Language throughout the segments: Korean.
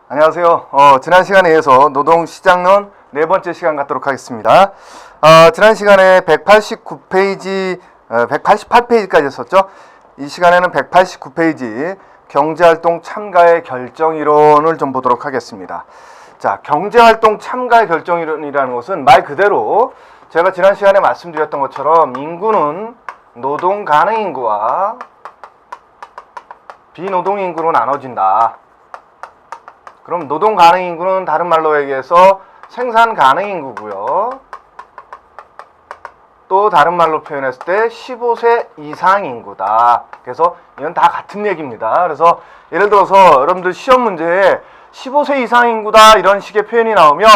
안녕하세요. 지난 시간에 이어서 노동시장론 네 번째 시간 갖도록 하겠습니다. 지난 시간에 189페이지, 188페이지까지 했었죠. 이 시간에는 189페이지 경제활동 참가의 결정이론을 좀 보도록 하겠습니다. 자, 경제활동 참가의 결정이론이라는 것은 말 그대로 제가 지난 시간에 말씀드렸던 것처럼 인구는 노동 가능 인구와 비노동 인구로 나눠진다. 그럼 노동 가능 인구는 다른 말로 얘기해서 생산 가능 인구고요. 또 다른 말로 표현했을 때 15세 이상 인구다. 그래서 이건 다 같은 얘기입니다. 그래서 예를 들어서 여러분들 시험 문제에 15세 이상 인구다 이런 식의 표현이 나오면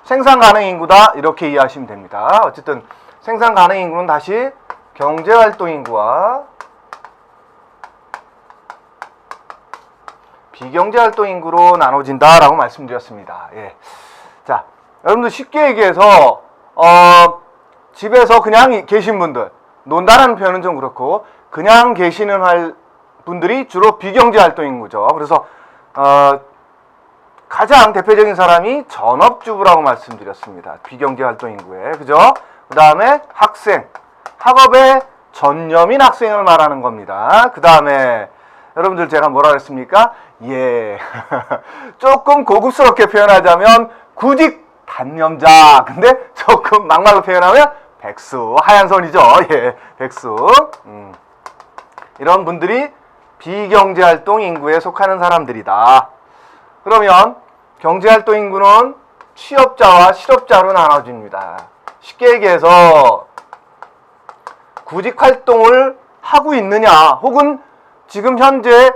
생산 가능 인구다 이렇게 이해하시면 됩니다. 어쨌든 생산 가능 인구는 다시 경제활동 인구와 비경제활동 인구로 나눠진다라고 말씀드렸습니다. 예. 자, 여러분들 쉽게 얘기해서 집에서 그냥 계신 분들, 논다라는 표현은 좀 그렇고 그냥 계시는 분들이 주로 비경제활동 인구죠. 그래서 가장 대표적인 사람이 전업주부라고 말씀드렸습니다. 비경제활동 인구에, 그죠? 그 다음에 학생, 학업에 전념인 학생을 말하는 겁니다. 그 다음에 여러분들 제가 뭐라 그랬습니까? 예. 조금 고급스럽게 표현하자면 구직 단념자. 근데 조금 막말로 표현하면 백수. 하얀 손이죠. 예. 백수. 이런 분들이 비경제활동 인구에 속하는 사람들이다. 그러면 경제활동 인구는 취업자와 실업자로 나눠집니다. 쉽게 얘기해서 구직 활동을 하고 있느냐 혹은 지금 현재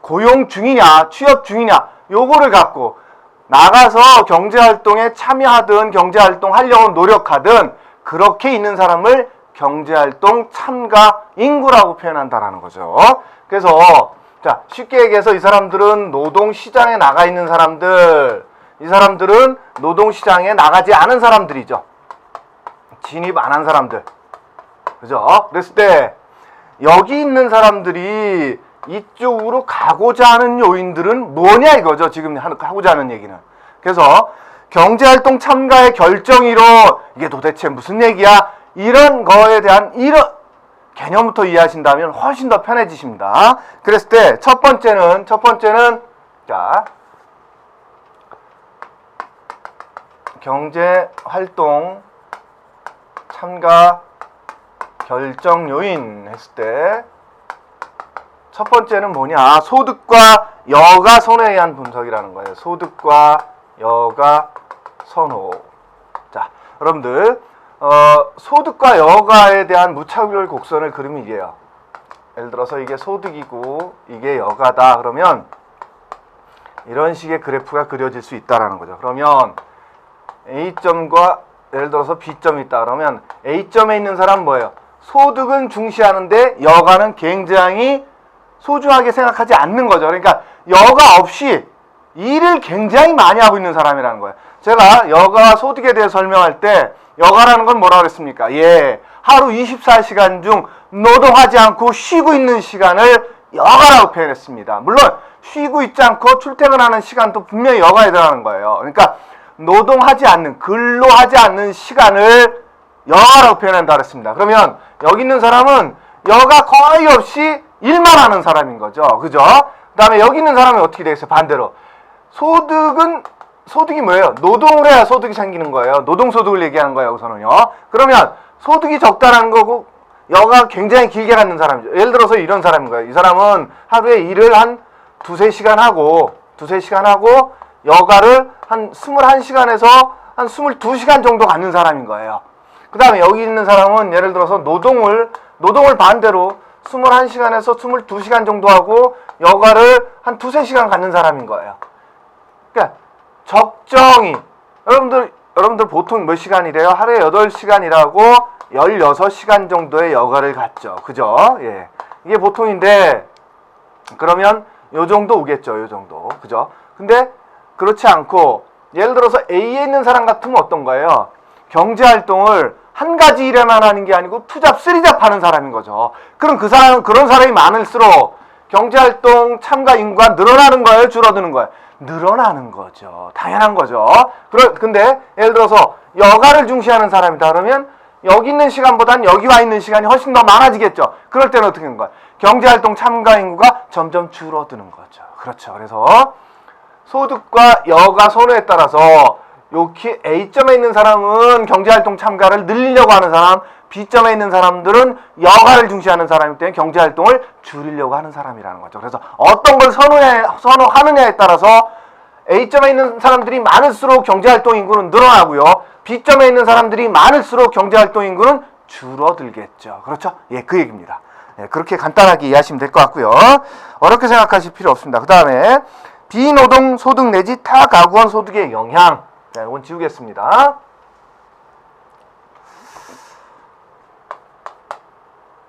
고용 중이냐, 취업 중이냐, 요거를 갖고 나가서 경제활동에 참여하든 경제활동 하려고 노력하든 그렇게 있는 사람을 경제활동 참가 인구라고 표현한다라는 거죠. 그래서 자, 쉽게 얘기해서 이 사람들은 노동시장에 나가 있는 사람들, 이 사람들은 노동시장에 나가지 않은 사람들이죠. 진입 안 한 사람들. 그죠? 그랬을 때 여기 있는 사람들이 이쪽으로 가고자 하는 요인들은 뭐냐 이거죠. 지금 하고자 하는 얘기는. 그래서 경제활동 참가의 결정이론, 이게 도대체 무슨 얘기야? 이런 거에 대한 이런 개념부터 이해하신다면 훨씬 더 편해지십니다. 그랬을 때 첫 번째는 자, 경제활동 참가 결정 요인 했을 때 첫 번째는 뭐냐? 소득과 여가 선호에 의한 분석이라는 거예요. 소득과 여가 선호. 자, 여러분들 소득과 여가에 대한 무차별 곡선을 그리면 이게요. 예를 들어서 이게 소득이고 이게 여가다 그러면 이런 식의 그래프가 그려질 수 있다라는 거죠. 그러면 A점과 예를 들어서 B점이 있다 그러면 A점에 있는 사람은 뭐예요? 소득은 중시하는데 여가는 굉장히 소중하게 생각하지 않는 거죠. 그러니까 여가 없이 일을 굉장히 많이 하고 있는 사람이라는 거예요. 제가 여가와 소득에 대해 설명할 때 여가라는 건 뭐라고 그랬습니까? 예, 하루 24시간 중 노동하지 않고 쉬고 있는 시간을 여가라고 표현했습니다. 물론 쉬고 있지 않고 출퇴근하는 시간도 분명히 여가에 들어가는 거예요. 그러니까 노동하지 않는, 근로하지 않는 시간을 여가라고 표현한다 그랬습니다. 그러면 여기 있는 사람은 여가 거의 없이 일만 하는 사람인 거죠. 그죠? 그 다음에 여기 있는 사람이 어떻게 되겠어요? 반대로. 소득이 뭐예요? 노동을 해야 소득이 생기는 거예요. 노동소득을 얘기하는 거예요, 여기서는요. 그러면 소득이 적다라는 거고 여가 굉장히 길게 갖는 사람이죠. 예를 들어서 이런 사람인 거예요. 이 사람은 하루에 일을 한 두세 시간 하고 여가를 한 21시간에서 한 22시간 정도 갖는 사람인 거예요. 그 다음에 여기 있는 사람은 예를 들어서 노동을 반대로 21시간에서 22시간 정도 하고 여가를 한 두세 시간 갖는 사람인 거예요. 그러니까 적정히 여러분들 보통 몇 시간이래요? 하루에 8시간 일하고 16시간 정도의 여가를 갖죠. 그죠? 예. 이게 보통인데 그러면 요 정도 오겠죠. 요 정도. 그죠? 근데 그렇지 않고 예를 들어서 A에 있는 사람 같으면 어떤 거예요? 경제활동을 한 가지 일에만 하는 게 아니고 투잡, 쓰리잡 하는 사람인 거죠. 그럼 그런 사람이 많을수록 경제활동 참가 인구가 늘어나는 거예요? 줄어드는 거예요? 늘어나는 거죠. 당연한 거죠. 근데 예를 들어서 여가를 중시하는 사람이다 그러면 여기 있는 시간보단 여기 와 있는 시간이 훨씬 더 많아지겠죠. 그럴 때는 어떻게 하는 거예요? 경제활동 참가 인구가 점점 줄어드는 거죠. 그렇죠. 그래서 소득과 여가 선호에 따라서 여기 A점에 있는 사람은 경제활동 참가를 늘리려고 하는 사람, B점에 있는 사람들은 여가를 중시하는 사람이기 때문에 경제활동을 줄이려고 하는 사람이라는 거죠. 그래서 어떤 걸 선호하느냐에 따라서 A점에 있는 사람들이 많을수록 경제활동 인구는 늘어나고요. B점에 있는 사람들이 많을수록 경제활동 인구는 줄어들겠죠. 그렇죠? 예, 그 얘기입니다. 예, 그렇게 간단하게 이해하시면 될 것 같고요. 어렵게 생각하실 필요 없습니다. 그 다음에 비노동 소득 내지 타가구원 소득의 영향. 자, 이건 지우겠습니다.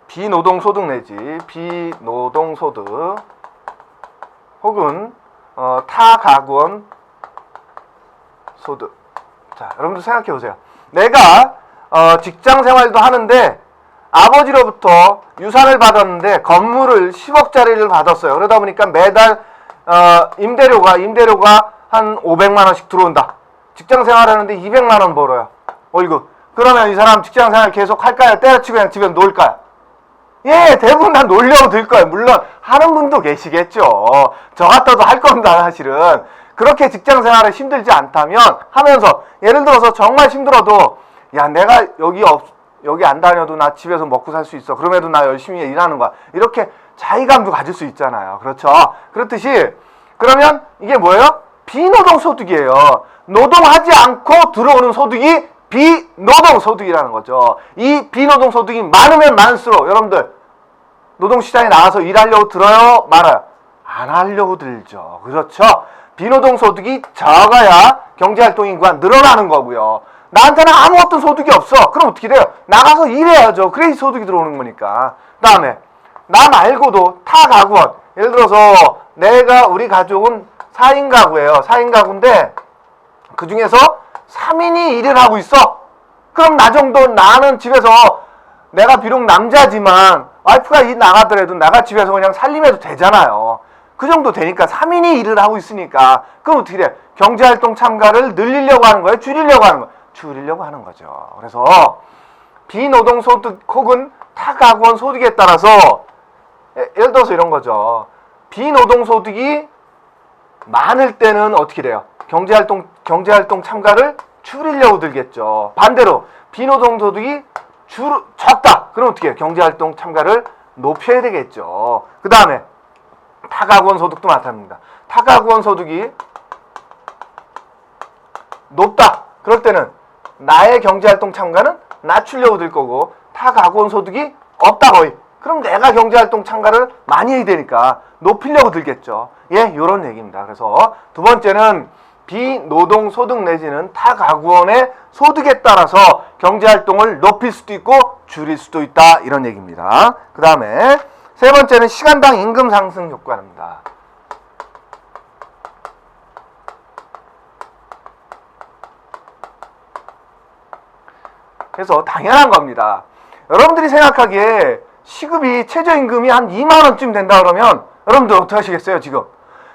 비노동 소득 내지 비노동 소득 혹은 타가구원 소득. 자, 여러분들 생각해 보세요. 내가 직장 생활도 하는데 아버지로부터 유산을 받았는데 건물을 10억짜리를 받았어요. 그러다 보니까 매달 임대료가 한 500만 원씩 들어온다. 직장 생활하는데 200만 원 벌어요. 월급. 그러면 이 사람 직장 생활 계속 할까요? 때려치고 그냥 집에 놀까요? 예, 대부분 다 놀려고 들 거예요. 물론 하는 분도 계시겠죠. 저 같아도 할 겁니다, 사실은. 그렇게 직장 생활을 힘들지 않다면 하면서 예를 들어서 정말 힘들어도 야, 내가 여기 안 다녀도 나 집에서 먹고 살 수 있어. 그럼에도 나 열심히 일하는 거야. 이렇게 자의감도 가질 수 있잖아요. 그렇죠? 그렇듯이 그러면 이게 뭐예요? 비노동 소득이에요. 노동하지 않고 들어오는 소득이 비노동 소득이라는 거죠. 이 비노동 소득이 많으면 많을수록 여러분들 노동시장에 나가서 일하려고 들어요? 말아요? 안 하려고 들죠. 그렇죠? 비노동 소득이 적어야 경제활동 인구가 늘어나는 거고요. 나한테는 아무것도 소득이 없어. 그럼 어떻게 돼요? 나가서 일해야죠. 그래야 소득이 들어오는 거니까. 그 다음에 나 말고도 타가구원. 예를 들어서 우리 가족은 4인 가구예요. 4인 가구인데 그 중에서 3인이 일을 하고 있어. 그럼 나는 집에서 내가 비록 남자지만 와이프가 일 나가더라도 내가 집에서 그냥 살림해도 되잖아요. 그 정도 되니까 3인이 일을 하고 있으니까 그럼 어떻게 돼? 경제활동 참가를 늘리려고 하는 거예요? 줄이려고 하는 거예요? 줄이려고 하는 거죠. 그래서 비노동 소득 혹은 타가구원 소득에 따라서 예를 들어서 이런 거죠. 비노동 소득이 많을 때는 어떻게 돼요? 경제활동 참가를 줄이려고 들겠죠. 반대로 비노동 소득이 적다. 그럼 어떻게 해요? 경제활동 참가를 높여야 되겠죠. 그 다음에 타가구원 소득도 마찬가지입니다. 타가구원 소득이 높다. 그럴 때는 나의 경제활동 참가는 낮추려고 들 거고 타가구원 소득이 없다 거의. 그럼 내가 경제활동 참가를 많이 해야 되니까 높이려고 들겠죠. 예, 요런 얘기입니다. 그래서 두 번째는 비노동 소득 내지는 타가구원의 소득에 따라서 경제활동을 높일 수도 있고 줄일 수도 있다. 이런 얘기입니다. 그 다음에 세 번째는 시간당 임금 상승 효과입니다. 그래서 당연한 겁니다. 여러분들이 생각하기에 시급이 최저임금이 한 2만 원쯤 된다 그러면 여러분들 어떻게 하시겠어요? 지금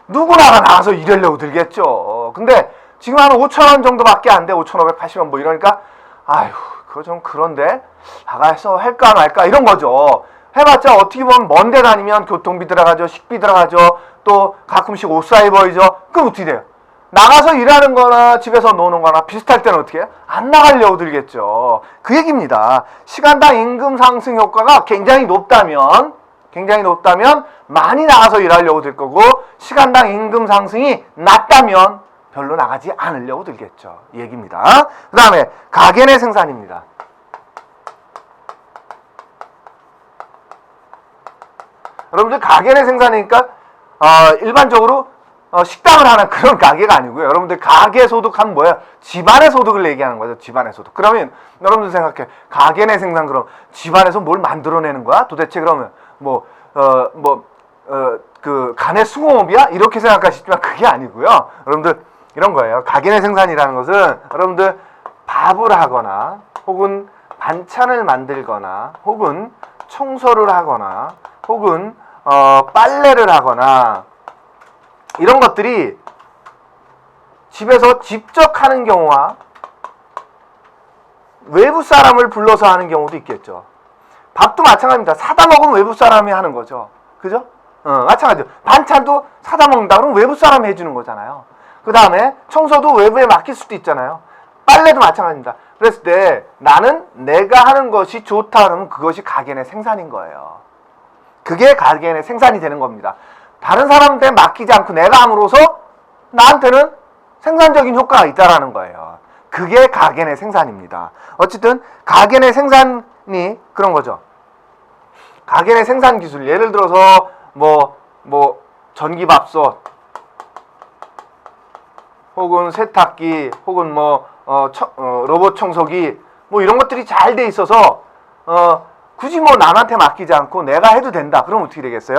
누구나가 나가서 일하려고 들겠죠. 근데 지금 한 5천 원 정도밖에 안 돼. 5,580원 뭐 이러니까 아휴 그거 좀 그런데 나가서 할까 말까 이런 거죠. 해봤자 어떻게 보면 먼데 다니면 교통비 들어가죠. 식비 들어가죠. 또 가끔씩 옷 사 입어야죠. 그럼 어떻게 돼요? 나가서 일하는 거나 집에서 노는 거나 비슷할 때는 어떻게 해요? 안 나가려고 들겠죠. 그 얘기입니다. 시간당 임금 상승 효과가 굉장히 높다면 많이 나가서 일하려고 들 거고 시간당 임금 상승이 낮다면 별로 나가지 않으려고 들겠죠. 이 얘기입니다. 그 다음에 가계 내 생산입니다. 여러분들 가계 내 생산이니까 일반적으로 식당을 하는 그런 가게가 아니고요. 여러분들 가계 소득하면 뭐예요? 집안의 소득을 얘기하는 거죠. 집안의 소득. 그러면 여러분들 생각해. 가계 내 생산 그럼 집안에서 뭘 만들어내는 거야? 도대체 그러면 그 간의 수공업이야? 이렇게 생각하시지만 그게 아니고요. 여러분들 이런 거예요. 가계 내 생산이라는 것은 여러분들 밥을 하거나 혹은 반찬을 만들거나 혹은 청소를 하거나 혹은 빨래를 하거나 이런 것들이 집에서 직접 하는 경우와 외부 사람을 불러서 하는 경우도 있겠죠. 밥도 마찬가지입니다. 사다 먹으면 외부 사람이 하는 거죠. 그죠? 마찬가지죠. 반찬도 사다 먹는다 그러면 외부 사람이 해주는 거잖아요. 그 다음에 청소도 외부에 맡길 수도 있잖아요. 빨래도 마찬가지입니다. 그랬을 때 나는 내가 하는 것이 좋다 그러면 그것이 가계의 생산인 거예요. 그게 가계의 생산이 되는 겁니다. 다른 사람한테 맡기지 않고 내가 함으로써 나한테는 생산적인 효과가 있다라는 거예요. 그게 가계의 생산입니다. 어쨌든 가계의 생산이 그런 거죠. 가계의 생산 기술, 예를 들어서 전기밥솥 혹은 세탁기 혹은 로봇 청소기 이런 것들이 잘 돼 있어서 굳이 남한테 맡기지 않고 내가 해도 된다. 그럼 어떻게 되겠어요?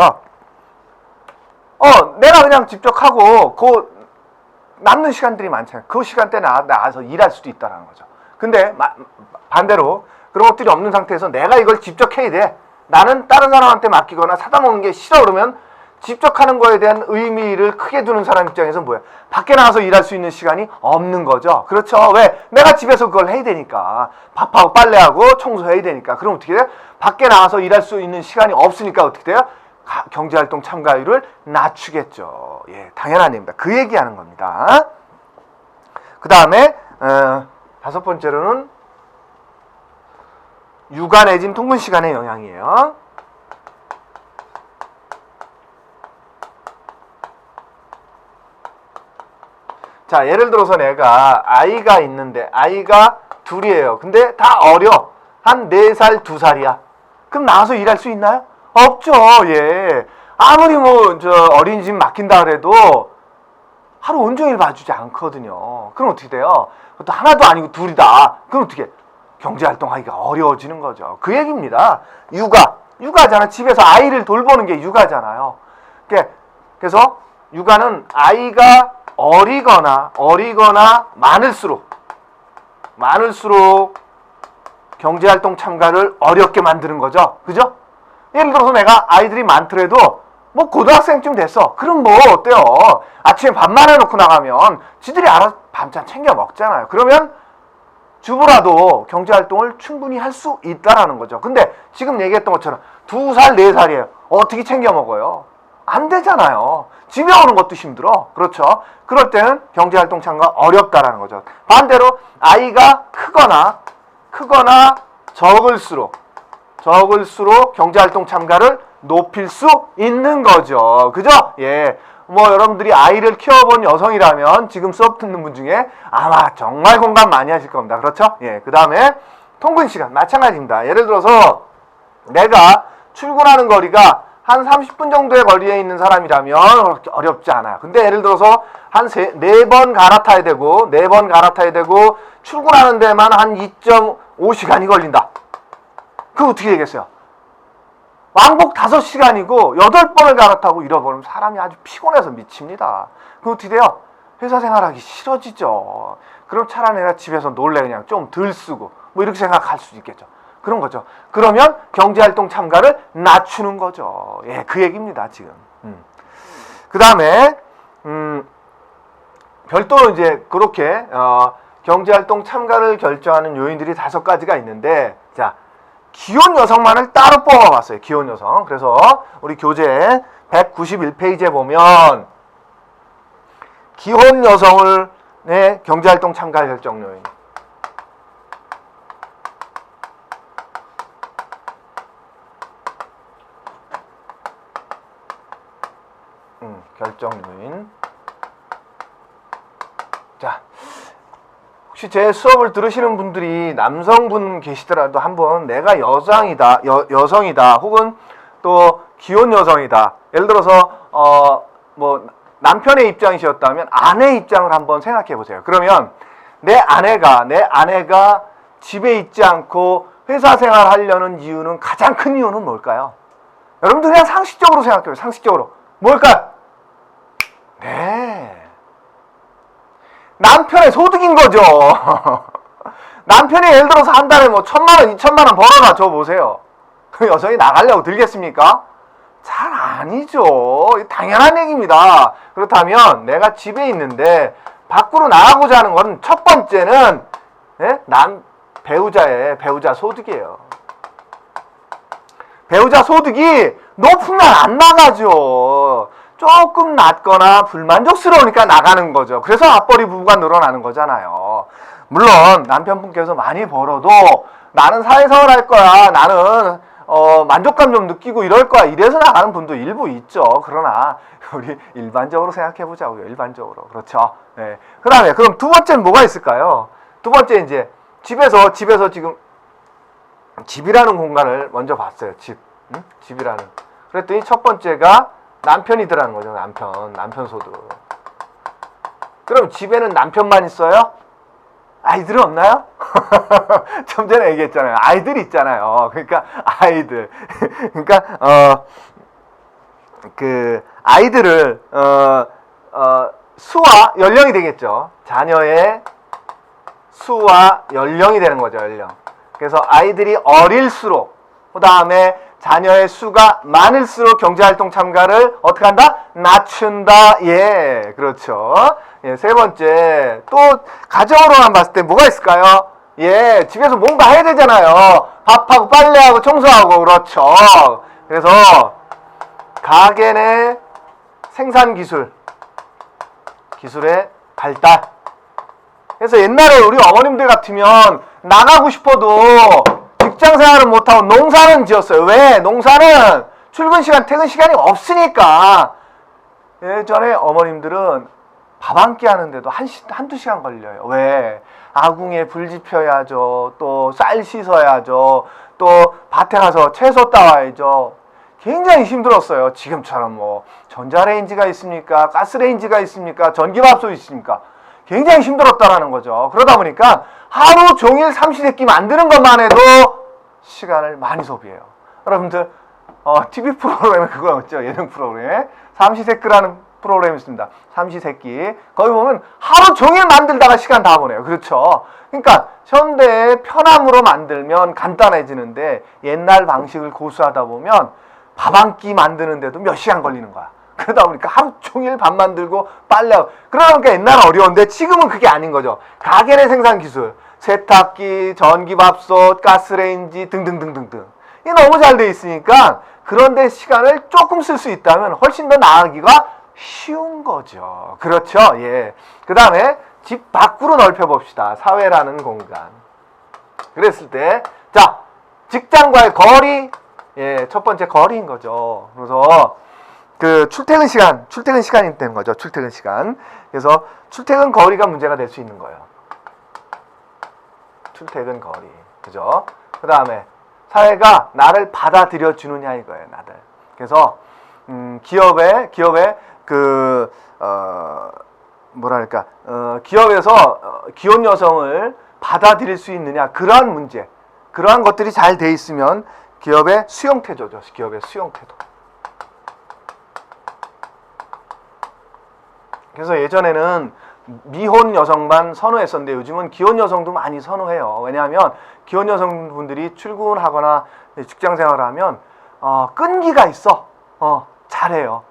내가 그냥 직접 하고 남는 시간들이 많잖아요. 그 시간대에 나와서 일할 수도 있다는 거죠. 근데 반대로 그런 것들이 없는 상태에서 내가 이걸 직접 해야 돼. 나는 다른 사람한테 맡기거나 사다 먹는 게 싫어 그러면 직접 하는 거에 대한 의미를 크게 두는 사람 입장에서 뭐야? 밖에 나가서 일할 수 있는 시간이 없는 거죠. 그렇죠. 왜? 내가 집에서 그걸 해야 되니까. 밥하고 빨래하고 청소해야 되니까. 그럼 어떻게 돼요? 밖에 나가서 일할 수 있는 시간이 없으니까 어떻게 돼요? 경제활동 참가율을 낮추겠죠. 예, 당연한 얘기입니다. 그 얘기하는 겁니다. 그 다음에 5번째로는 육아 내진 통근 시간의 영향이에요. 자, 예를 들어서 내가 아이가 있는데 아이가 둘이에요. 근데 다 어려. 한 4살, 2살이야. 그럼 나가서 일할 수 있나요? 없죠. 예. 아무리 어린이집 맡긴다 그래도 하루 온종일 봐주지 않거든요. 그럼 어떻게 돼요? 또 하나도 아니고 둘이다. 그럼 어떻게? 경제활동하기가 어려워지는 거죠. 그 얘기입니다. 육아잖아. 집에서 아이를 돌보는 게 육아잖아요. 그래서 육아는 아이가 어리거나 많을수록 경제활동 참가를 어렵게 만드는 거죠. 그죠? 예를 들어서 내가 아이들이 많더라도 고등학생쯤 됐어. 그럼 어때요? 아침에 밥만 해놓고 나가면 지들이 알아서 반찬 챙겨 먹잖아요. 그러면 주부라도 경제활동을 충분히 할 수 있다라는 거죠. 근데 지금 얘기했던 것처럼 2살, 4살이에요. 어떻게 챙겨 먹어요? 안 되잖아요. 집에 오는 것도 힘들어. 그렇죠? 그럴 때는 경제활동 참가가 어렵다라는 거죠. 반대로 아이가 크거나 적을수록 경제활동 참가를 높일 수 있는 거죠. 그죠? 예. 여러분들이 아이를 키워본 여성이라면 지금 수업 듣는 분 중에 아마 정말 공감 많이 하실 겁니다. 그렇죠? 예. 그 다음에 통근 시간 마찬가지입니다. 예를 들어서 내가 출근하는 거리가 한 30분 정도의 거리에 있는 사람이라면 그렇게 어렵지 않아요. 근데 예를 들어서 한 4번 갈아타야 되고 출근하는 데만 한 2.5시간이 걸린다. 그럼 어떻게 되겠어요? 왕복 5시간이고 8번을 갈아타고 잃어버리면 사람이 아주 피곤해서 미칩니다. 그럼 어떻게 돼요? 회사 생활하기 싫어지죠. 그럼 차라리 내가 집에서 놀래 그냥 좀 덜 쓰고 이렇게 생각할 수도 있겠죠. 그런 거죠. 그러면 경제활동 참가를 낮추는 거죠. 예, 그 얘기입니다, 지금. 그 다음에, 별도로 이제 그렇게, 경제활동 참가를 결정하는 요인들이 5가지가 있는데, 자, 기혼 여성만을 따로 뽑아봤어요. 기혼 여성. 그래서 우리 교재 191페이지에 보면, 기혼 여성을, 경제활동 참가 결정 요인. 결정 요인. 자, 혹시 제 수업을 들으시는 분들이 남성분 계시더라도 한번 내가 여성이다 혹은 또 기혼 여성이다. 예를 들어서 남편의 입장이셨다면 아내의 입장을 한번 생각해 보세요. 그러면 내 아내가 집에 있지 않고 회사 생활하려는 이유는 가장 큰 이유는 뭘까요? 여러분들 그냥 상식적으로 생각해요. 상식적으로. 뭘까요? 네. 남편의 소득인 거죠. 남편이 예를 들어서 한 달에 1,000만 원, 2,000만 원 벌어놔 줘 보세요. 그 여성이 나가려고 들겠습니까? 잘 안 아니죠. 당연한 얘기입니다. 그렇다면 내가 집에 있는데 밖으로 나가고자 하는 건 첫 번째는 난 배우자 소득이에요. 배우자 소득이 높으면 안 나가죠. 조금 낮거나 불만족스러우니까 나가는 거죠. 그래서 맞벌이 부부가 늘어나는 거잖아요. 물론 남편분께서 많이 벌어도 나는 사회생활 할 거야, 나는 만족감 좀 느끼고 이럴 거야, 이래서 나가는 분도 일부 있죠. 그러나 우리 일반적으로 생각해 보자고요. 일반적으로. 그렇죠. 네. 그다음에 그럼 두 번째는 뭐가 있을까요? 두 번째 이제 집에서 지금 집이라는 공간을 먼저 봤어요. 집이라는. 그랬더니 첫 번째가 남편이 들어가는 거죠. 남편 소득. 그럼 집에는 남편만 있어요? 아이들은 없나요? 좀 전에 얘기했잖아요. 아이들이 있잖아요. 그러니까 아이들. 그러니까 그 아이들을 수와 연령이 되겠죠. 자녀의 수와 연령이 되는 거죠. 연령. 그래서 아이들이 어릴수록, 그 다음에 자녀의 수가 많을수록 경제활동 참가를 어떻게 한다? 낮춘다. 예, 그렇죠. 예, 세 번째, 또 가정으로만 봤을 때 뭐가 있을까요? 예, 집에서 뭔가 해야 되잖아요. 밥하고 빨래하고 청소하고. 그렇죠. 그래서 가게 내 생산 기술의 발달. 그래서 옛날에 우리 어머님들 같으면 나가고 싶어도 직장 생활은 못하고 농사는 지었어요. 왜? 농사는 출근 시간, 퇴근 시간이 없으니까. 예전에 어머님들은 밥 한 끼 하는데도 한두 시간 걸려요. 왜? 아궁이에 불 지펴야죠. 또 쌀 씻어야죠. 또 밭에 가서 채소 따와야죠. 굉장히 힘들었어요. 지금처럼 뭐 전자레인지가 있습니까? 가스레인지가 있습니까? 전기밥솥이 있습니까? 굉장히 힘들었다라는 거죠. 그러다 보니까 하루 종일 삼시세끼 만드는 것만 해도 시간을 많이 소비해요. 여러분들 TV 프로그램에 그거 있죠. 예능 프로그램에 삼시세끼라는 프로그램이 있습니다. 삼시세끼. 거기 보면 하루 종일 만들다가 시간 다 보내요. 그렇죠. 그러니까 현대의 편함으로 만들면 간단해지는데 옛날 방식을 고수하다 보면 밥 한 끼 만드는데도 몇 시간 걸리는 거야. 그러다 보니까 하루 종일 밥 만들고 빨래하고. 그러니까 옛날은 어려운데 지금은 그게 아닌 거죠. 가게 내 생산 기술, 세탁기, 전기밥솥, 가스레인지 등등등등등. 이게 너무 잘 돼 있으니까 그런데 시간을 조금 쓸 수 있다면 훨씬 더 나아가기가 쉬운 거죠. 그렇죠. 예. 그 다음에 집 밖으로 넓혀봅시다. 사회라는 공간. 그랬을 때, 자, 직장과의 거리. 예, 첫 번째 거리인 거죠. 그래서 그 출퇴근 시간이 되는 거죠. 출퇴근 시간. 그래서 출퇴근 거리가 문제가 될 수 있는 거예요. 출퇴근 거리. 그죠? 그 다음에 사회가 나를 받아들여 주느냐 이거예요. 나를. 그래서 기업의 기업에서 기혼 여성을 받아들일 수 있느냐, 그러한 문제, 그러한 것들이 잘 돼 있으면 기업의 수용 태도죠. 기업의 수용 태도. 그래서 예전에는 미혼 여성만 선호했었는데 요즘은 기혼 여성도 많이 선호해요. 왜냐하면 기혼 여성분들이 출근하거나 직장 생활을 하면 끈기가 있어. 잘해요.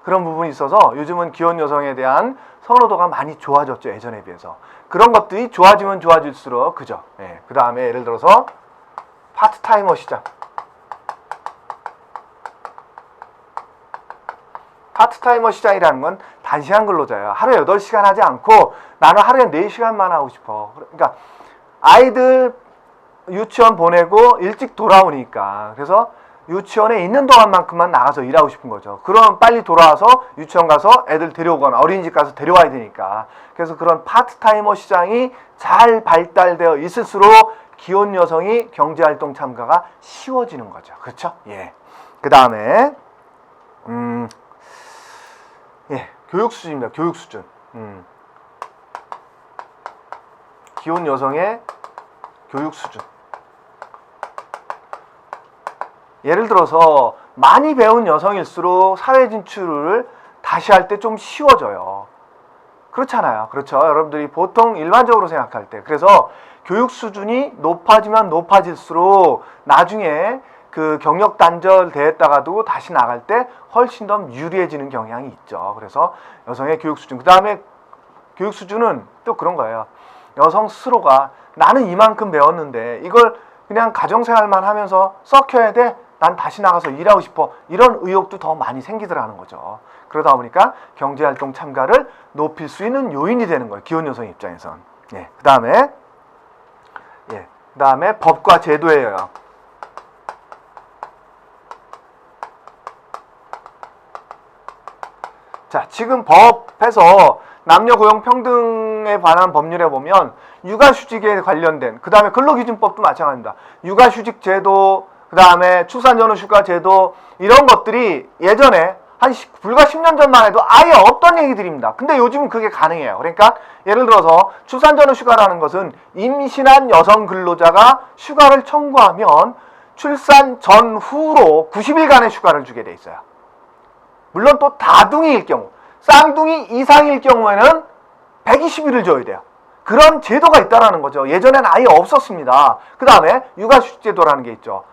그런 부분이 있어서 요즘은 기혼 여성에 대한 선호도가 많이 좋아졌죠. 예전에 비해서. 그런 것들이 좋아지면 좋아질수록, 그죠. 예. 그 다음에 예를 들어서 파트타이머 시장. 파트타이머 시장이라는 건 단시간 근로자예요. 하루에 8시간 하지 않고 나는 하루에 4시간만 하고 싶어. 그러니까 아이들 유치원 보내고 일찍 돌아오니까. 그래서 유치원에 있는 동안만큼만 나가서 일하고 싶은 거죠. 그럼 빨리 돌아와서 유치원 가서 애들 데려오거나 어린이집 가서 데려와야 되니까. 그래서 그런 파트타이머 시장이 잘 발달되어 있을수록 기혼 여성이 경제활동 참가가 쉬워지는 거죠. 그렇죠? 예. 그 다음에 교육 수준입니다. 교육 수준. 기혼 여성의 교육 수준. 예를 들어서 많이 배운 여성일수록 사회 진출을 다시 할 때 좀 쉬워져요. 그렇잖아요. 그렇죠. 여러분들이 보통 일반적으로 생각할 때. 그래서 교육 수준이 높아지면 높아질수록 나중에 그 경력 단절됐다가 두고 다시 나갈 때 훨씬 더 유리해지는 경향이 있죠. 그래서 여성의 교육 수준, 그 다음에 교육 수준은 또 그런 거예요. 여성 스스로가 나는 이만큼 배웠는데 이걸 그냥 가정생활만 하면서 썩혀야 돼? 난 다시 나가서 일하고 싶어. 이런 의욕도 더 많이 생기더라는 거죠. 그러다 보니까 경제활동 참가를 높일 수 있는 요인이 되는 거예요. 기혼 여성 입장에선. 예, 그 다음에 법과 제도예요. 자, 지금 법에서 남녀 고용 평등에 관한 법률에 보면 육아휴직에 관련된, 그 다음에 근로기준법도 마찬가지입니다. 육아휴직 제도, 그 다음에 출산전후휴가 제도, 이런 것들이 예전에 불과 10년 전만 해도 아예 없던 얘기들입니다. 근데 요즘은 그게 가능해요. 그러니까 예를 들어서 출산전후휴가라는 것은 임신한 여성 근로자가 휴가를 청구하면 출산 전후로 90일간의 휴가를 주게 돼 있어요. 물론 또 다둥이일 경우, 쌍둥이 이상일 경우에는 120일을 줘야 돼요. 그런 제도가 있다라는 거죠. 예전에는 아예 없었습니다. 그 다음에 육아휴직 제도라는 게 있죠.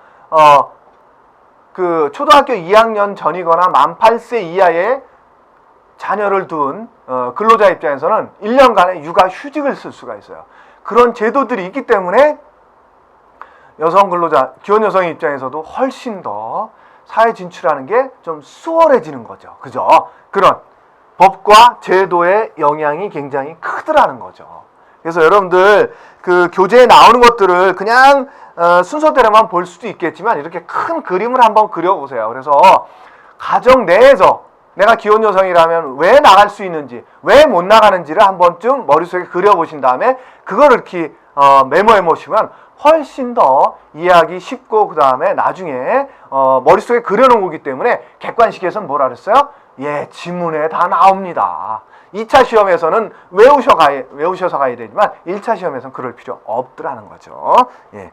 그 초등학교 2학년 전이거나 만 8세 이하의 자녀를 둔 근로자 입장에서는 1년간의 육아휴직을 쓸 수가 있어요. 그런 제도들이 있기 때문에 여성 근로자, 기혼 여성의 입장에서도 훨씬 더 사회 진출하는 게 좀 수월해지는 거죠. 그죠? 그런 법과 제도의 영향이 굉장히 크더라는 거죠. 그래서 여러분들 그 교재에 나오는 것들을 그냥 순서대로만 볼 수도 있겠지만 이렇게 큰 그림을 한번 그려보세요. 그래서 가정 내에서 내가 기혼 여성이라면 왜 나갈 수 있는지, 왜 못 나가는지를 한 번쯤 머릿속에 그려보신 다음에 그거를 이렇게 메모해 놓으시면 훨씬 더 이해하기 쉽고, 그 다음에 나중에 머릿속에 그려놓은 거기 때문에 객관식에서는 뭐라 그랬어요? 예, 지문에 다 나옵니다. 2차 시험에서는 외우셔서 가야 되지만 1차 시험에서는 그럴 필요 없더라는 거죠. 예.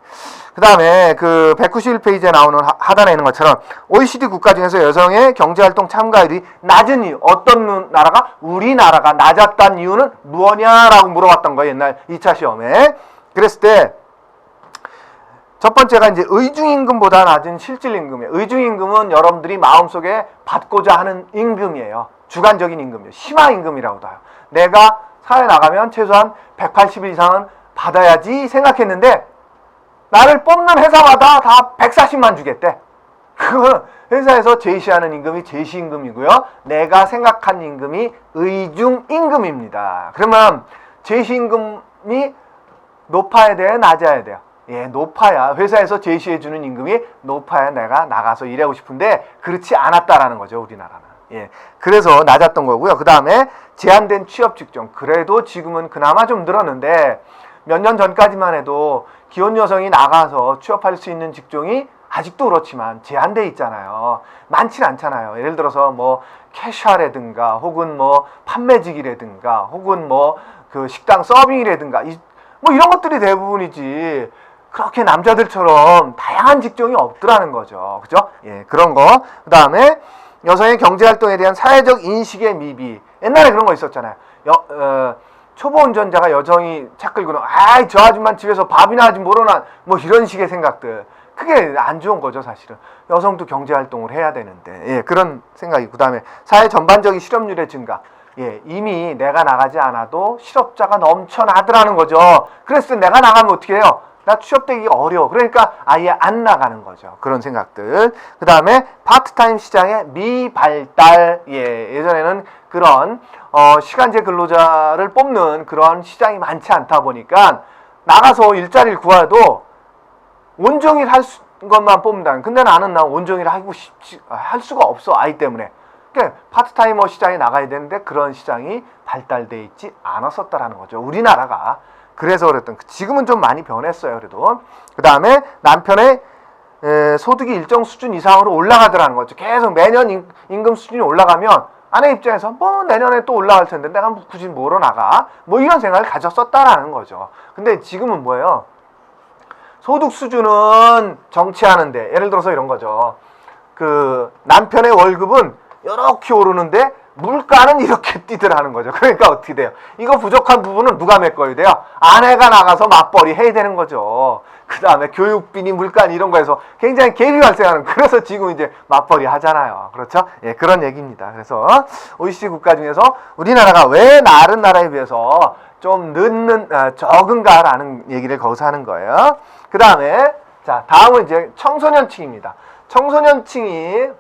그 다음에 그 191페이지에 나오는 하단에 있는 것처럼 OECD 국가 중에서 여성의 경제활동 참가율이 낮은 이유, 어떤 나라가? 우리나라가 낮았다는 이유는 무엇냐라고 물어봤던 거예요. 옛날 2차 시험에. 그랬을 때 첫 번째가 이제 의중임금보다 낮은 실질임금이에요. 의중임금은 여러분들이 마음속에 받고자 하는 임금이에요. 주관적인 임금이에요. 심화임금이라고도 해요. 내가 사회 나가면 최소한 180일 이상은 받아야지 생각했는데 나를 뽑는 회사마다 다 140만 주겠대. 그거는 회사에서 제시하는 임금이 제시임금이고요. 내가 생각한 임금이 의중임금입니다. 그러면 제시임금이 높아야 돼요? 낮아야 돼요? 예, 높아야, 회사에서 제시해주는 임금이 높아야 내가 나가서 일하고 싶은데 그렇지 않았다라는 거죠, 우리나라는. 예, 그래서 낮았던 거고요. 그 다음에 제한된 취업 직종. 그래도 지금은 그나마 좀 늘었는데 몇 년 전까지만 해도 기혼 여성이 나가서 취업할 수 있는 직종이 아직도 그렇지만 제한돼 있잖아요. 많진 않잖아요. 예를 들어서 뭐 캐셔라든가 혹은 뭐 판매직이라든가 혹은 뭐 그 식당 서빙이라든가 뭐 이런 것들이 대부분이지 그렇게 남자들처럼 다양한 직종이 없더라는 거죠. 그죠? 예, 그런 거. 그 다음에 여성의 경제활동에 대한 사회적 인식의 미비. 옛날에 그런 거 있었잖아요. 초보 운전자가 여성이 차 끌고는 아이 저 아줌마 집에서 밥이나 하지 모르나 뭐 이런 식의 생각들. 그게 안 좋은 거죠, 사실은. 여성도 경제활동을 해야 되는데. 예, 그런 생각이. 그 다음에 사회 전반적인 실업률의 증가. 예, 이미 내가 나가지 않아도 실업자가 넘쳐나더라는 거죠. 그래서 내가 나가면 어떻게 해요? 나 취업되기가 어려워. 그러니까 아예 안 나가는 거죠. 그런 생각들. 그 다음에 파트타임 시장의 미발달. 예, 예전에는 그런 시간제 근로자를 뽑는 그런 시장이 많지 않다 보니까 나가서 일자리를 구해도 온종일 것만 뽑는다. 근데 나는 온종일 할 수가 없어. 아이 때문에. 그러니까 파트타이머 시장에 나가야 되는데 그런 시장이 발달돼 있지 않았었다라는 거죠. 우리나라가. 그래서 그랬던, 지금은 좀 많이 변했어요. 그래도. 그 다음에 남편의 소득이 일정 수준 이상으로 올라가더라는 거죠. 계속 매년 임금 수준이 올라가면 아내 입장에서 뭐 내년에 또 올라갈 텐데 내가 굳이 뭐로 나가? 뭐 이런 생각을 가졌었다라는 거죠. 근데 지금은 뭐예요? 소득 수준은 정치하는데, 예를 들어서 이런 거죠. 그 남편의 월급은 이렇게 오르는데 물가는 이렇게 뛰더라는 거죠. 그러니까 어떻게 돼요? 이거 부족한 부분은 누가 메꿔야 돼요? 아내가 나가서 맞벌이 해야 되는 거죠. 그 다음에 교육비니 물가니 이런 거에서 굉장히 갭이 발생하는, 그래서 지금 이제 맞벌이 하잖아요. 그렇죠? 예, 그런 얘기입니다. 그래서 OECD 국가 중에서 우리나라가 왜 다른 나라에 비해서 좀 적은가라는 얘기를 거기서 하는 거예요. 그 다음에 자, 다음은 이제 청소년층입니다. 청소년층이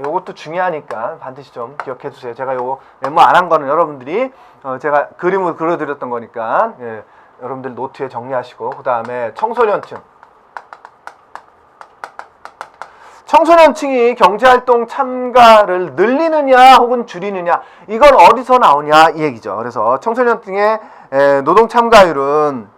요것도 중요하니까 반드시 좀 기억해 주세요. 제가 요거 메모 안 한 거는 여러분들이 제가 그림을 그려드렸던 거니까 예, 여러분들 노트에 정리하시고, 그 다음에 청소년층. 청소년층이 경제활동 참가를 늘리느냐 혹은 줄이느냐, 이건 어디서 나오냐 이 얘기죠. 그래서 청소년층의 노동 참가율은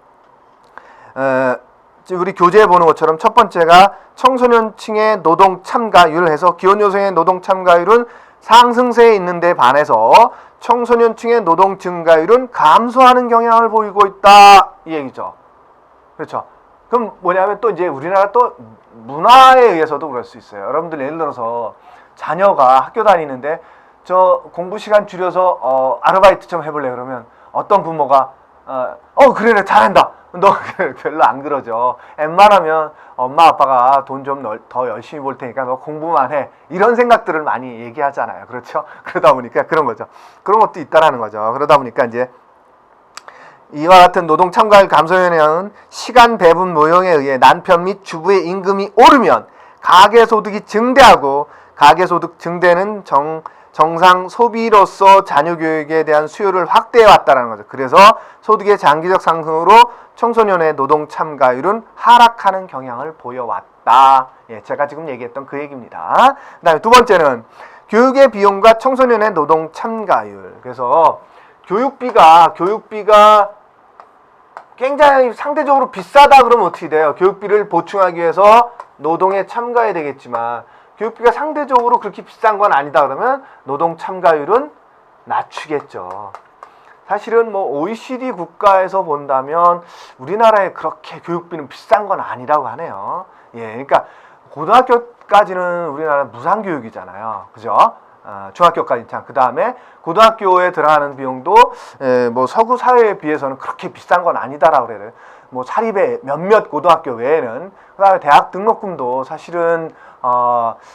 우리 교재에 보는 것처럼 첫 번째가 청소년층의 노동 참가율 해서 기혼여성의 노동 참가율은 상승세에 있는데 반해서 청소년층의 노동 증가율은 감소하는 경향을 보이고 있다 이 얘기죠. 그렇죠. 그럼 뭐냐면 또 이제 우리나라 또 문화에 의해서도 그럴 수 있어요. 여러분들 예를 들어서 자녀가 학교 다니는데 저 공부 시간 줄여서 아르바이트 좀 해볼래 그러면 어떤 부모가 그래 잘한다. 너 별로 안 그러죠. 웬만하면 엄마 아빠가 돈 좀 더 열심히 벌 테니까 너 공부만 해. 이런 생각들을 많이 얘기하잖아요. 그렇죠? 그러다 보니까 그런 거죠. 그런 것도 있다라는 거죠. 그러다 보니까 이제 이와 같은 노동 참가율 감소 현상은 시간 배분 모형에 의해 남편 및 주부의 임금이 오르면 가계소득이 증대하고 가계소득 증대는 정상 소비로서 자녀교육에 대한 수요를 확대해 왔다는 거죠. 그래서 소득의 장기적 상승으로 청소년의 노동 참가율은 하락하는 경향을 보여왔다. 예, 제가 지금 얘기했던 그 얘기입니다. 그 다음에 두 번째는 교육의 비용과 청소년의 노동 참가율. 그래서 교육비가 굉장히 상대적으로 비싸다 그러면 어떻게 돼요? 교육비를 보충하기 위해서 노동에 참가해야 되겠지만 교육비가 상대적으로 그렇게 비싼 건 아니다 그러면 노동 참가율은 낮추겠죠. 사실은 뭐 OECD 국가에서 본다면 우리나라에 그렇게 교육비는 비싼 건 아니라고 하네요. 예, 그러니까 고등학교까지는 우리나라 무상교육이잖아요. 그죠? 중학교까지 참. 그 다음에 고등학교에 들어가는 비용도 뭐 서구 사회에 비해서는 그렇게 비싼 건 아니다라고 그래요. 뭐 사립의 몇몇 고등학교 외에는. 그 다음에 대학 등록금도 사실은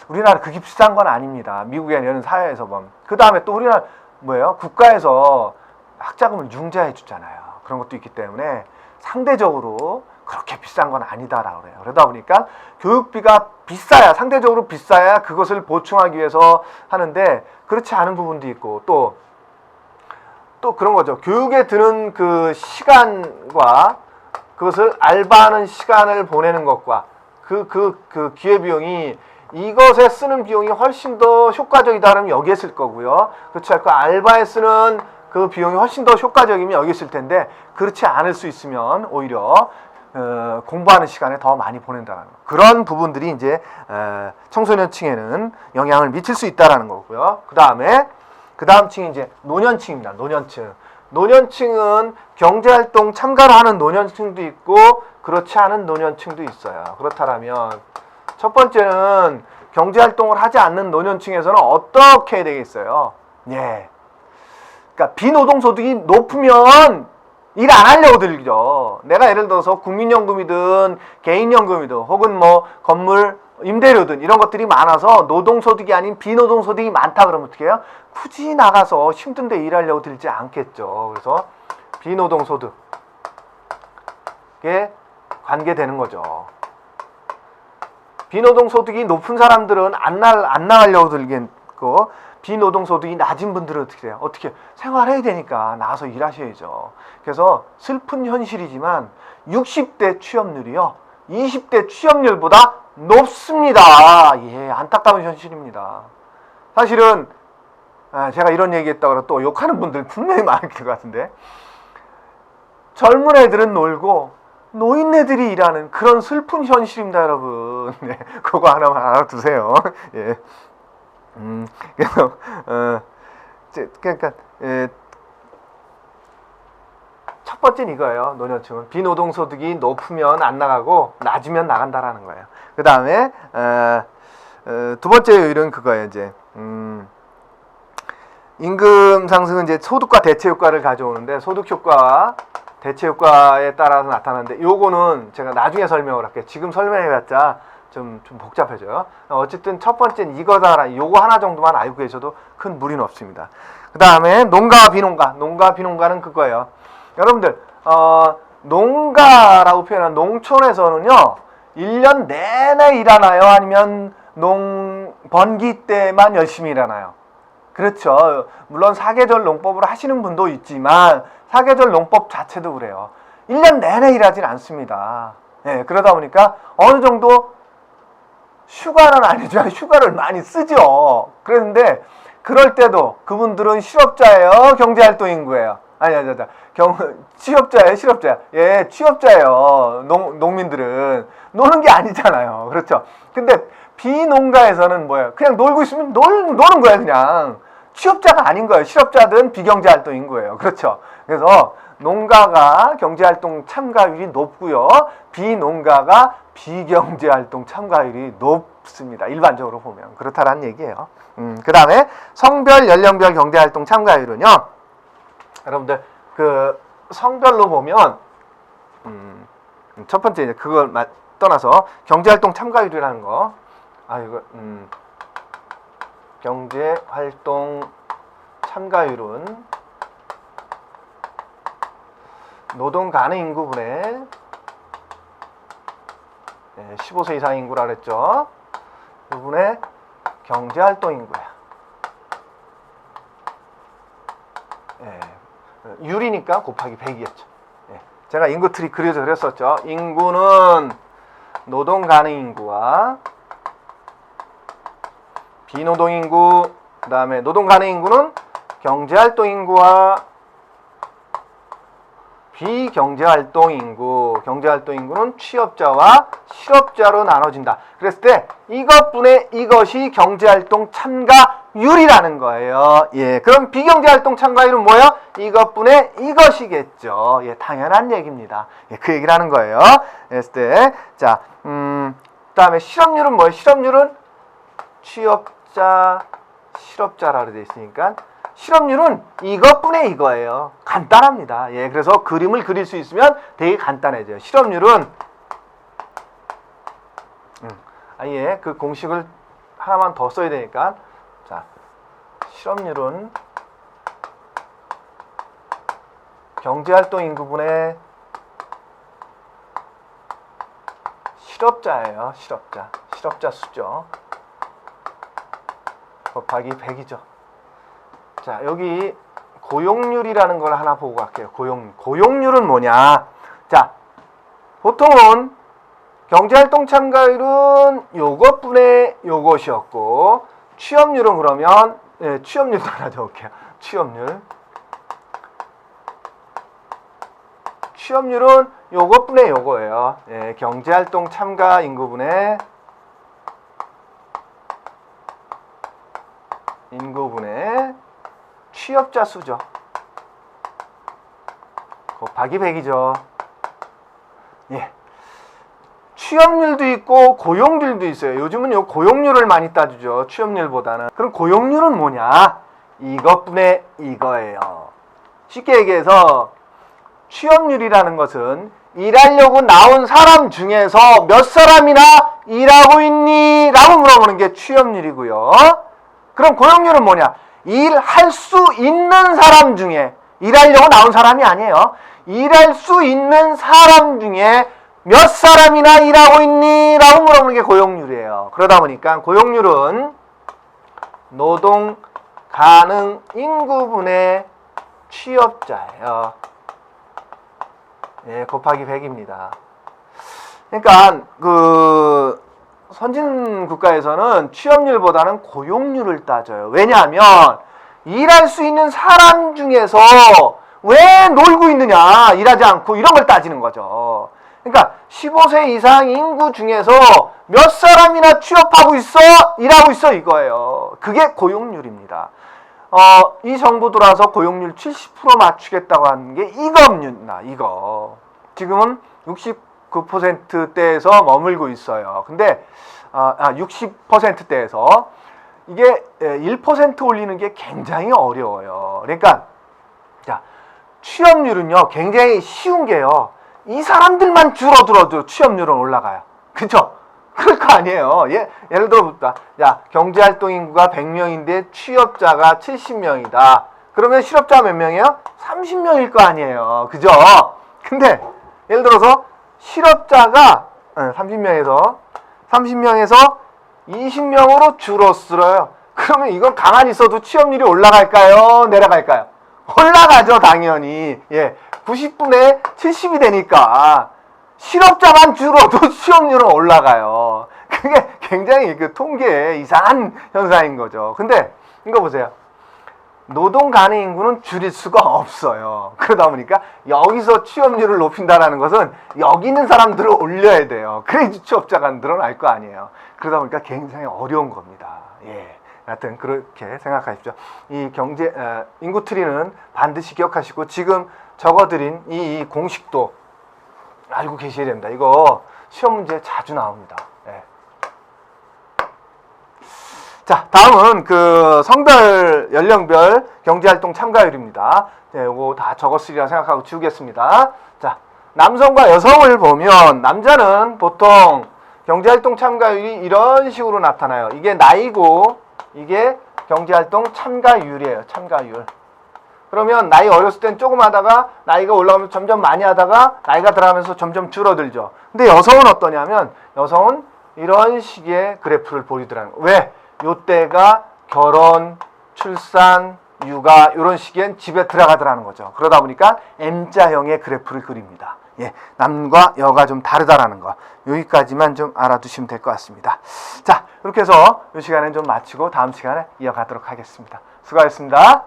우리나라 그렇게 비싼 건 아닙니다. 미국의 이런 사회에서 보면. 그 다음에 또 우리나라 뭐예요? 국가에서 학자금을 융자해 주잖아요. 그런 것도 있기 때문에 상대적으로 그렇게 비싼 건 아니다라고 그래요. 그러다 보니까 교육비가 비싸야, 상대적으로 비싸야 그것을 보충하기 위해서 하는데 그렇지 않은 부분도 있고 또 그런 거죠. 교육에 드는 그 시간과 그것을 알바하는 시간을 보내는 것과 그 기회비용이 이것에 쓰는 비용이 훨씬 더 효과적이다 그러면 여기에 쓸 거고요. 그렇지 않고 알바에 쓰는 그 비용이 훨씬 더 효과적이면 여기 있을 텐데 그렇지 않을 수 있으면 오히려 공부하는 시간에 더 많이 보낸다는 거. 그런 부분들이 이제 청소년층에는 영향을 미칠 수 있다라는 거고요. 그 다음 층이 이제 노년층입니다. 노년층은 경제활동 참가를 하는 노년층도 있고 그렇지 않은 노년층도 있어요. 그렇다면 첫 번째는 경제활동을 하지 않는 노년층에서는 어떻게 해야 되겠어요? 예. 그러니까 비노동소득이 높으면 일 안 하려고 들죠. 내가 예를 들어서 국민연금이든 개인연금이든 혹은 뭐 건물 임대료든 이런 것들이 많아서 노동소득이 아닌 비노동소득이 많다 그러면 어떻게 해요? 굳이 나가서 힘든데 일하려고 들지 않겠죠. 그래서 비노동소득에 관계되는 거죠. 비노동소득이 높은 사람들은 안 나가려고 들겠고 비노동소득이 낮은 분들은 어떻게 돼요? 어떻게 생활해야 되니까 나가서 일하셔야죠. 그래서 슬픈 현실이지만 60대 취업률이요 20대 취업률보다 높습니다. 예, 안타까운 현실입니다. 사실은 제가 이런 얘기했다고 또 욕하는 분들 분명히 많을 것 같은데 젊은 애들은 놀고 노인네들이 일하는 그런 슬픈 현실입니다, 여러분. 네, 그거 하나만 알아두세요. 예. 그래서 그러니까 첫 번째는 이거예요. 노년층은 비노동소득이 높으면 안 나가고 낮으면 나간다라는 거예요. 그 다음에 두 번째 요일은 그거예요. 이제 임금 상승은 이제 소득과 대체 효과를 가져오는데 소득 효과와 대체 효과에 따라서 나타나는데 요거는 제가 나중에 설명을 할게요. 지금 설명해봤자 좀 복잡해져요. 어쨌든 첫 번째는 이거다. 요거 하나 정도만 알고 계셔도 큰 무리는 없습니다. 그 다음에 농가와 비농가. 농가 비농가는 그거예요. 여러분들 농가라고 표현한 농촌에서는요 1년 내내 일하나요? 아니면 번기 때만 열심히 일하나요? 그렇죠. 물론 사계절 농법으로 하시는 분도 있지만 사계절 농법 자체도 그래요. 1년 내내 일하진 않습니다. 예, 그러다 보니까 어느 정도 휴가는 아니지만 휴가를 많이 쓰죠. 그런데 그럴 때도 그분들은 실업자예요, 경제활동인구예요. 취업자예요, 실업자예요. 예, 취업자예요. 농민들은 노는 게 아니잖아요. 그렇죠. 근데 비농가에서는 뭐예요? 그냥 놀고 있으면 노는 거예요, 그냥. 취업자가 아닌 거예요. 실업자든 비경제활동인 거예요. 그렇죠. 그래서 농가가 경제활동 참가율이 높고요. 비농가가 비경제활동 참가율이 높습니다. 일반적으로 보면. 그렇다라는 얘기예요. 그 다음에 성별, 연령별 경제활동 참가율은요. 여러분들 그 성별로 보면 첫 번째 이제 그걸 떠나서 경제활동 참가율이라는 거. 경제활동 참가율은 노동 가능 인구분의 15세 이상 인구라 그랬죠. 이분의 경제활동 인구야. 율이니까 곱하기 100이었죠. 제가 인구 트리 그려서 그랬었죠. 인구는 노동 가능 인구와 비노동 인구, 그 다음에 노동 가능 인구는 경제활동 인구와 비경제활동 인구, 경제활동 인구는 취업자와 실업자로 나눠진다. 그랬을 때 이것분의 이것이 경제활동 참가율이라는 거예요. 예, 그럼 비경제활동 참가율은 뭐예요? 이것분의 이것이겠죠. 예, 당연한 얘기입니다. 예, 그 얘기를 하는 거예요. 그랬을 때, 자, 그다음에 실업률은 뭐예요? 실업률은 취업자, 실업자라고 되어 있으니까. 실업률은 이것뿐의 이거예요. 간단합니다. 예, 그래서 그림을 그릴 수 있으면 되게 간단해져요. 실업률은 아예 그 공식을 하나만 더 써야 되니까 자, 실업률은 경제활동 인구분의 실업자예요. 실업자 수죠. 곱하기 100이죠. 자, 여기 고용률이라는 걸 하나 보고 갈게요. 고용률은 뭐냐? 자, 보통은 경제활동 참가율은 요것분의 요것이었고, 취업률은 그러면, 취업률도 하나 적을게요. 취업률은 요것분의 요거예요. 경제활동 참가 인구분의 취업자 수죠. 곱하기 100이죠. 예. 취업률도 있고 고용률도 있어요. 요즘은 요 고용률을 많이 따지죠. 취업률보다는. 그럼 고용률은 뭐냐? 이것분의 이거예요. 쉽게 얘기해서 취업률이라는 것은 일하려고 나온 사람 중에서 몇 사람이나 일하고 있니? 라고 물어보는 게 취업률이고요. 그럼 고용률은 뭐냐? 일할 수 있는 사람 중에, 일하려고 나온 사람이 아니에요. 일할 수 있는 사람 중에 몇 사람이나 일하고 있니? 라고 물어보는 게 고용률이에요. 그러다 보니까 고용률은 노동 가능 인구분의 취업자예요. 예, 곱하기 100입니다. 그러니까 선진 국가에서는 취업률보다는 고용률을 따져요. 왜냐하면 일할 수 있는 사람 중에서 왜 놀고 있느냐, 일하지 않고, 이런 걸 따지는 거죠. 그러니까 15세 이상 인구 중에서 몇 사람이나 취업하고 있어, 일하고 있어, 이거예요. 그게 고용률입니다. 이 정부 들어와서 고용률 70% 맞추겠다고 하는 게 이겁니다. 이거 지금은 69%대에서 머물고 있어요. 근데 60%대에서 이게 1% 올리는 게 굉장히 어려워요. 그러니까 자, 취업률은요 굉장히 쉬운 게요. 이 사람들만 줄어들어도 취업률은 올라가요. 그쵸? 그럴 거 아니에요. 예를 들어보자. 야, 경제활동 인구가 100명인데 취업자가 70명이다. 그러면 실업자가 몇 명이에요? 30명일 거 아니에요. 그죠? 근데 예를 들어서 실업자가 30명에서 20명으로 줄었어요. 그러면 이건 가만히 있어도 취업률이 올라갈까요? 내려갈까요? 올라가죠, 당연히. 90분의 70이 되니까 실업자만 줄어도 취업률은 올라가요. 그게 굉장히 그 통계에 이상한 현상인 거죠. 근데 이거 보세요. 노동 가능 인구는 줄일 수가 없어요. 그러다 보니까 여기서 취업률을 높인다는 것은 여기 있는 사람들을 올려야 돼요. 그래야지 취업자가 늘어날 거 아니에요. 그러다 보니까 굉장히 어려운 겁니다. 하여튼 그렇게 생각하십시오. 이 인구 트리는 반드시 기억하시고 지금 적어드린 이 공식도 알고 계셔야 됩니다. 이거 시험 문제에 자주 나옵니다. 자, 다음은 그 성별, 연령별 경제활동 참가율입니다. 요거 다 적었으리라 생각하고 지우겠습니다. 자, 남성과 여성을 보면 남자는 보통 경제활동 참가율이 이런 식으로 나타나요. 이게 나이고 이게 경제활동 참가율이에요. 참가율. 그러면 나이 어렸을 땐 조금 하다가 나이가 올라가면서 점점 많이 하다가 나이가 들어가면서 점점 줄어들죠. 근데 여성은 어떠냐면 여성은 이런 식의 그래프를 보이더라는 거예요. 왜? 요때가 결혼, 출산, 육아 이런 시기엔 집에 들어가더라는 거죠. 그러다 보니까 M자형의 그래프를 그립니다. 남과 여가 좀 다르다라는 거. 여기까지만 좀 알아두시면 될 것 같습니다. 자, 이렇게 해서 이 시간은 좀 마치고 다음 시간에 이어가도록 하겠습니다. 수고하셨습니다.